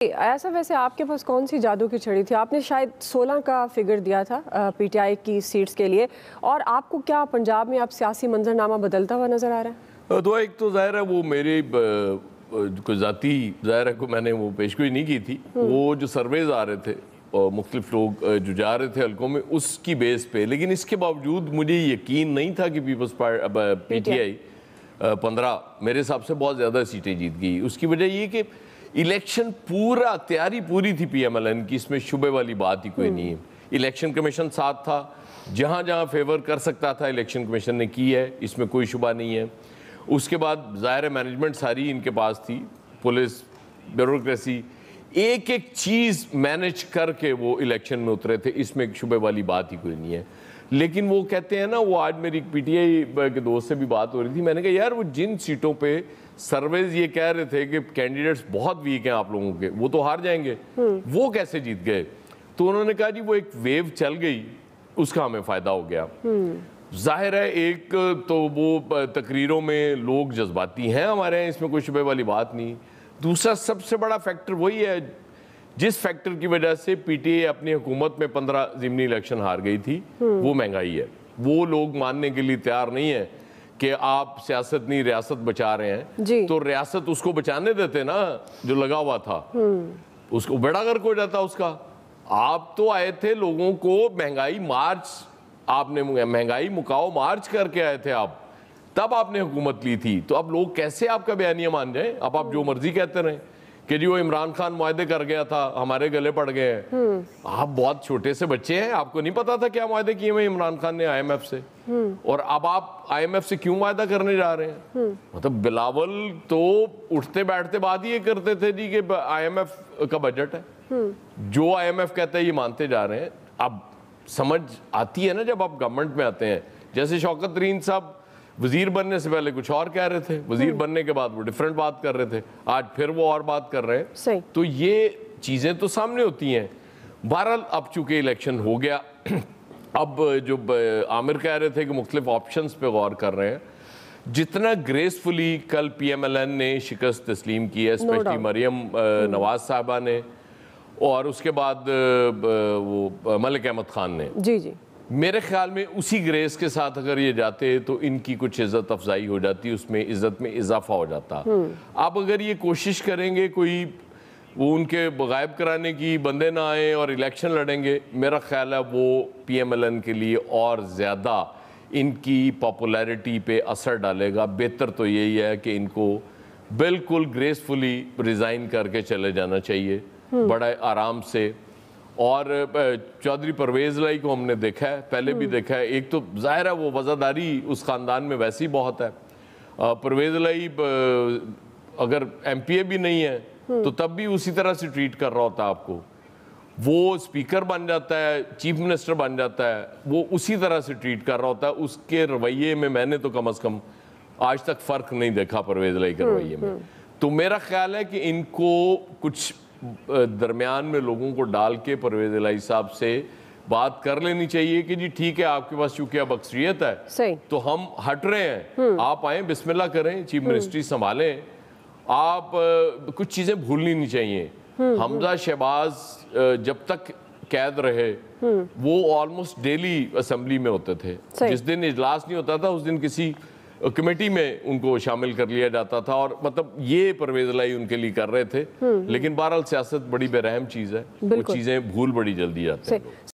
ऐसा वैसे आपके पास कौन सी जादू की छड़ी थी? आपने शायद 16 का फिगर दिया था पीटीआई की सीट्स के लिए, और आपको क्या पंजाब में अब सियासी मंजरनामा बदलता हुआ नजर आ रहा है? तो एक तो जाहिर है वो मेरी कोई ज़ाती जाहिर है को मैंने वो पेशगोई नहीं की थी। वो जो सर्वेज आ रहे थे और मुख्तलिफ लोग जो जा रहे थे हल्कों में उसकी बेस पे, लेकिन इसके बावजूद मुझे यकीन नहीं था कि पीटीआई 15 मेरे हिसाब से बहुत ज़्यादा सीटें जीत गई। उसकी वजह ये कि इलेक्शन पूरा तैयारी पूरी थी पीएमएलएन की, इसमें शुबे वाली बात ही कोई नहीं है। इलेक्शन कमीशन साथ था, जहाँ जहाँ फेवर कर सकता था इलेक्शन कमीशन ने की है, इसमें कोई शुबा नहीं है। उसके बाद ज़ाहिर मैनेजमेंट सारी इनके पास थी, पुलिस, ब्यूरोक्रेसी, एक एक चीज़ मैनेज करके वो इलेक्शन में उतरे थे, इसमें शुबे वाली बात ही कोई नहीं है। लेकिन वो कहते हैं ना, वो आज मेरी पीटीआई के दोस्त से भी बात हो रही थी, मैंने कहा यार वो जिन सीटों पे सर्वेज ये कह रहे थे कि कैंडिडेट्स बहुत वीक हैं आप लोगों के, वो तो हार जाएंगे, वो कैसे जीत गए? तो उन्होंने कहा जी वो एक वेव चल गई, उसका हमें फ़ायदा हो गया। जाहिर है एक तो वो तकरीरों में लोग जज्बाती हैं हमारे यहाँ, इसमें कोई शुबे वाली बात नहीं। दूसरा सबसे बड़ा फैक्टर वही है जिस फैक्टर की वजह से पीटीआई अपनी हुकूमत में 15 ज़िमनी इलेक्शन हार गई थी, वो महंगाई है। वो लोग मानने के लिए तैयार नहीं है कि आप सियासत नहीं रियासत बचा रहे हैं, तो रियासत उसको बचाने देते ना जो लगा हुआ था, उसको बड़ा गर्क हो जाता उसका। आप तो आए थे लोगों को महंगाई मार्च, आपने महंगाई मुकाओ मार्च करके आए थे आप, तब आपने हुकूमत ली थी। तो अब लोग कैसे आपका बयानिया मान जाए? अब आप जो मर्जी कहते रहें कि जी वो इमरान खान मुआहदे कर गया था, हमारे गले पड़ गए हैं। आप बहुत छोटे से बच्चे हैं, आपको नहीं पता था क्या मुआहदे किए हुए इमरान खान ने आईएमएफ से, और अब आप आईएमएफ से क्यों मुआहदा करने जा रहे हैं? मतलब बिलावल तो उठते बैठते बात ये करते थे जी कि आईएमएफ का बजट है, जो आईएमएफ कहता है ये मानते जा रहे हैं। अब समझ आती है ना जब आप गवर्नमेंट में आते हैं। जैसे शौकत तरीन साहब वजीर बनने से पहले कुछ और कह रहे थे, वजीर बनने के बाद वो डिफरेंट बात कर रहे थे, आज फिर वो और बात कर रहे हैं। तो ये चीज़ें तो सामने होती हैं। बहरहाल अब चूंकि इलेक्शन हो गया, अब जो आमिर कह रहे थे कि मुख्तलिफ ऑप्शंस पे गौर कर रहे हैं। जितना ग्रेसफुली कल पीएमएलएन ने शिकस्त तस्लीम की है, स्पेशली मरियम नवाज साहबा ने, और उसके बाद वो मलिक अहमद खान ने, जी मेरे ख्याल में उसी ग्रेस के साथ अगर ये जाते तो इनकी कुछ इज़्ज़त अफजाई हो जाती, उसमें इज़्ज़त में इजाफा हो जाता। अब अगर ये कोशिश करेंगे कोई वो उनके गायब कराने की, बंदे ना आए और इलेक्शन लड़ेंगे, मेरा ख्याल है वो पीएमएलएन के लिए और ज़्यादा इनकी पॉपुलैरिटी पे असर डालेगा। बेहतर तो यही है कि इनको बिल्कुल ग्रेसफुली रिज़ाइन करके चले जाना चाहिए, बड़ा आराम से। और चौधरी परवेज़ लाई को हमने देखा है, पहले भी देखा है। एक तो जाहिर है वो वज़ादारी उस ख़ानदान में वैसे ही बहुत है। परवेज़ लाई अगर एमपीए भी नहीं है तो तब भी उसी तरह से ट्रीट कर रहा होता है आपको। वो स्पीकर बन जाता है, चीफ मिनिस्टर बन जाता है, वो उसी तरह से ट्रीट कर रहा होता है। उसके रवैये में मैंने तो कम अज़ कम आज तक फ़र्क नहीं देखा परवेज़ लाई के रवैये में। तो मेरा ख्याल है कि इनको कुछ दरमियान में लोगों को डाल के परवेज़ इलाही साहब से बात कर लेनी चाहिए कि जी ठीक है, आपके पास चूंकि अब अक्सरियत है तो हम हट रहे हैं, आप आए, बिस्मिल्लाह करें, चीफ मिनिस्ट्री संभालें। आप कुछ चीज़ें भूलनी नहीं चाहिए। हमजा शहबाज जब तक कैद रहे वो ऑलमोस्ट डेली असेंबली में होते थे। जिस दिन इजलास नहीं होता था उस दिन किसी कमेटी में उनको शामिल कर लिया जाता था, और मतलब ये परवेज़ इलाही उनके लिए कर रहे थे। लेकिन बहरहाल सियासत बड़ी बेरहम चीज़ है, वो चीज़ें भूल बड़ी जल्दी जाती हैं।